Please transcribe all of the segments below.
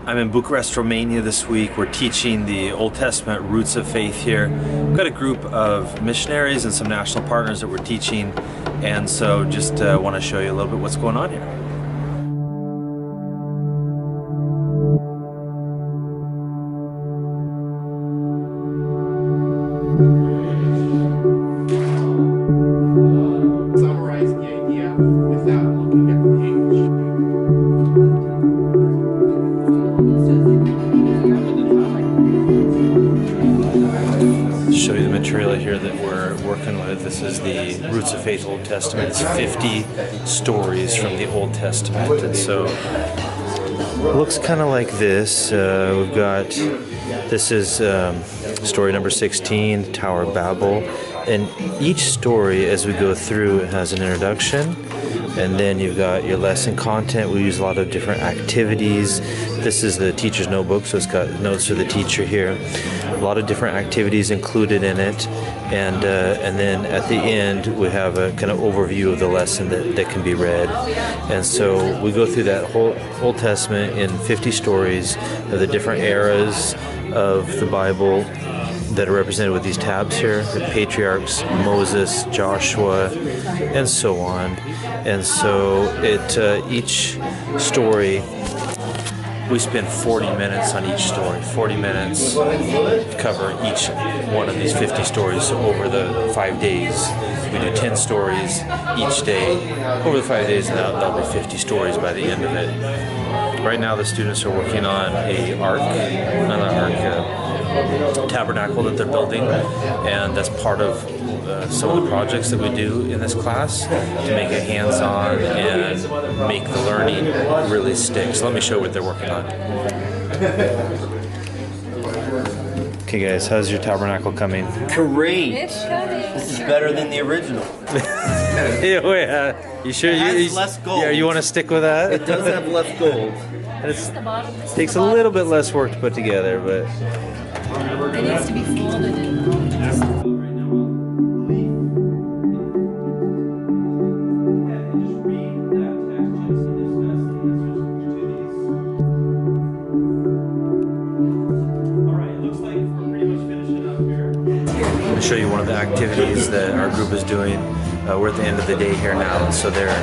I'm in Bucharest, Romania this week. We're teaching the Old Testament roots of faith here. We've got a group of missionaries and some national partners that we're teaching, and so just want to show you a little bit what's going on here. Summarize the idea without looking at the page. Show you the material here that we're working with. This is the Roots of Faith Old Testament. It's 50 stories from the Old Testament, and so it looks kind of like this. We've got, this is story number 16, Tower of Babel, and each story as we go through it has an introduction, and then you've got your lesson content. We use a lot of different activities. This is the teacher's notebook, so it's got notes for the teacher here. A lot of different activities included in it, and then at the end we have a kind of overview of the lesson that can be read. And so we go through that whole Old Testament in 50 stories of the different eras of the Bible that are represented with these tabs here: the patriarchs, Moses, Joshua, and so on. And so each story, we spend 40 minutes on each story. 40 minutes cover each one of these 50 stories over the 5 days. We do 10 stories each day over the 5 days, and that'll be 50 stories by the end of it. Right now the students are working on a tabernacle that they're building, and that's part of some of the projects that we do in this class to make it hands-on and make the learning really stick. So let me show you what they're working on. Okay guys, how's your tabernacle coming? Great! It's coming. This is better than the original. Yeah, you sure? It has less gold. Yeah, you want to stick with that? It does have less gold. It takes a little bit less work to put together, but It needs to be folded in. I'm going to show you one of the activities that our group is doing. We're at the end of the day here now, so they're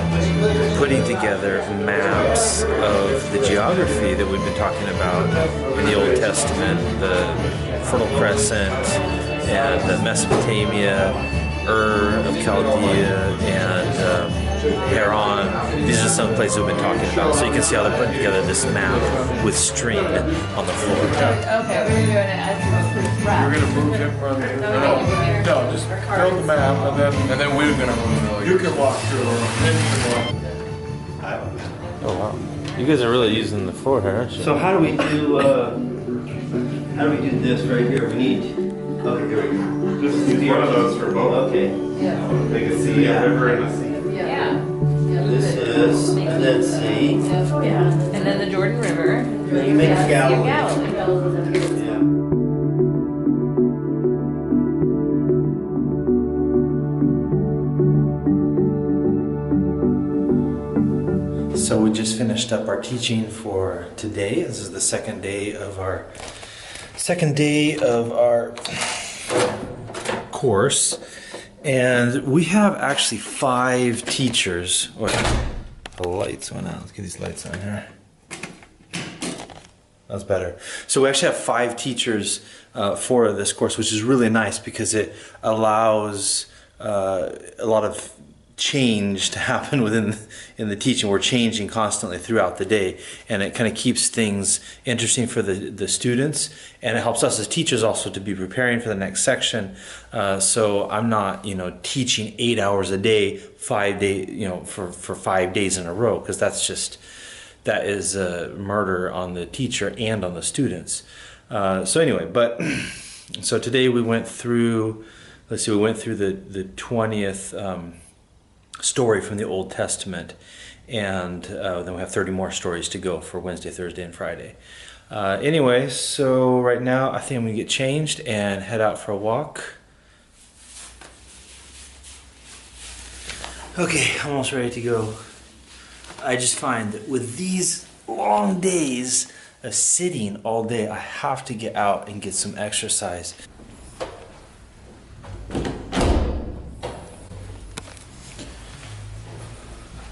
putting together maps of the geography that we've been talking about in the Old Testament, the Fertile Crescent, and Mesopotamia, Ur of Chaldea, and Haran. These are some places we've been talking about. So you can see how they're putting together this map with string on the floor. Okay, we're doing it as You're gonna move him from no, just build the map and then we're gonna move it. You can walk through Oh wow. You guys are really using the floor here, aren't you? So how do we do this right here? We need. Oh, here we go. Just use one of those for both. Okay. Yeah. Make a C, a river and a C. Yeah. This is, and then C. Yeah. And then the Jordan River. Then you make a Galilee. Galilee. Yeah. So we just finished up our teaching for today. This is the second day of our course, and we have actually 5 teachers. Wait, the lights went out. Let's get these lights on here. That's better. So we actually have 5 teachers for this course, which is really nice because it allows a lot of change to happen in the teaching. We're changing constantly throughout the day, and it kind of keeps things interesting for the students, and it helps us as teachers also to be preparing for the next section. So I'm not teaching 8 hours a day 5 days for 5 days in a row, because that is murder on the teacher and on the students. So anyway, so today we went through the 20th story from the Old Testament, and then we have 30 more stories to go for Wednesday, Thursday, and Friday. Anyway, so right now I think I'm gonna get changed and head out for a walk. Okay, I'm almost ready to go. I just find that with these long days, sitting all day. I have to get out and get some exercise.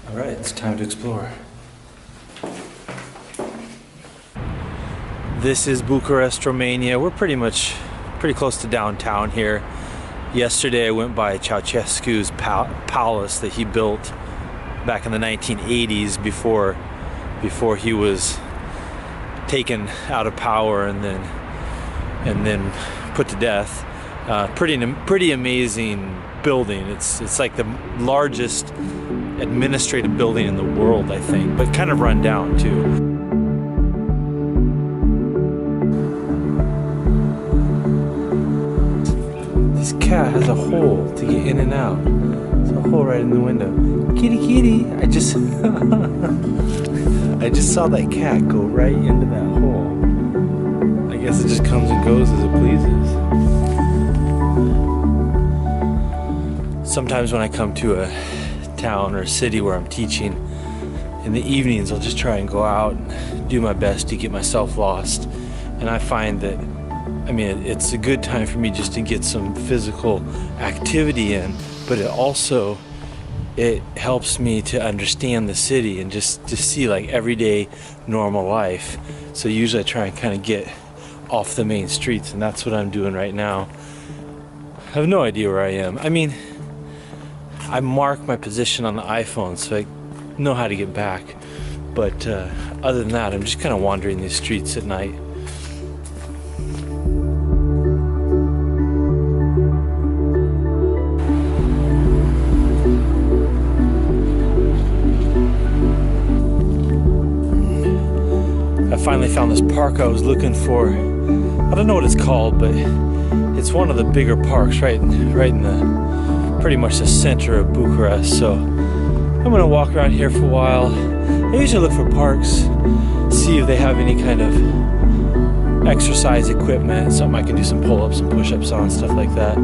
All right, it's time to explore. This is Bucharest, Romania. We're pretty close to downtown here. Yesterday I went by Ceausescu's palace that he built back in the 1980s before he was taken out of power and then put to death. Pretty amazing building. It's like the largest administrative building in the world, I think, but kind of run down too. This cat has a hole to get in and out. There's a hole right in the window. Kitty, kitty! I just saw that cat go right into that hole. I guess it just comes and goes as it pleases. Sometimes when I come to a town or a city where I'm teaching, in the evenings I'll just try and go out and do my best to get myself lost. And I find that, I mean, it's a good time for me just to get some physical activity in, but it helps me to understand the city and just to see like everyday normal life. So usually I try and kind of get off the main streets, and that's what I'm doing right now. I have no idea where I am. I mean, I mark my position on the iPhone so I know how to get back, but other than that, I'm just kind of wandering these streets at night. I finally found this park I was looking for. I don't know what it's called, but it's one of the bigger parks right in the pretty much the center of Bucharest. So I'm gonna walk around here for a while. I usually look for parks, see if they have any kind of exercise equipment, something I can do some pull-ups and push-ups on, stuff like that.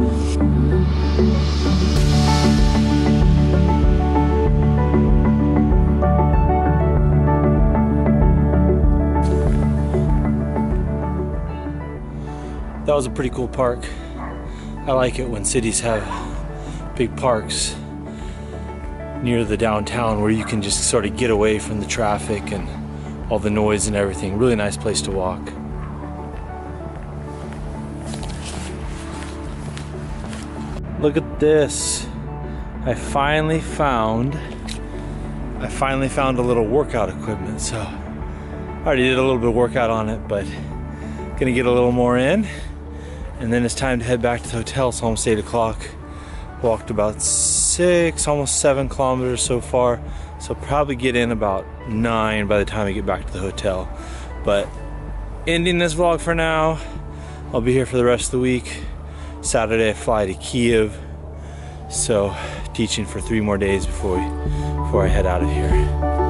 That was a pretty cool park. I like it when cities have big parks near the downtown where you can just sort of get away from the traffic and all the noise and everything. Really nice place to walk. Look at this. I finally found a little workout equipment. So I already did a little bit of workout on it, but gonna get a little more in. And then it's time to head back to the hotel. It's almost 8 o'clock. Walked about 6, almost 7 kilometers so far. So probably get in about 9 by the time I get back to the hotel. But ending this vlog for now. I'll be here for the rest of the week. Saturday I fly to Kiev. So teaching for 3 more days before I head out of here.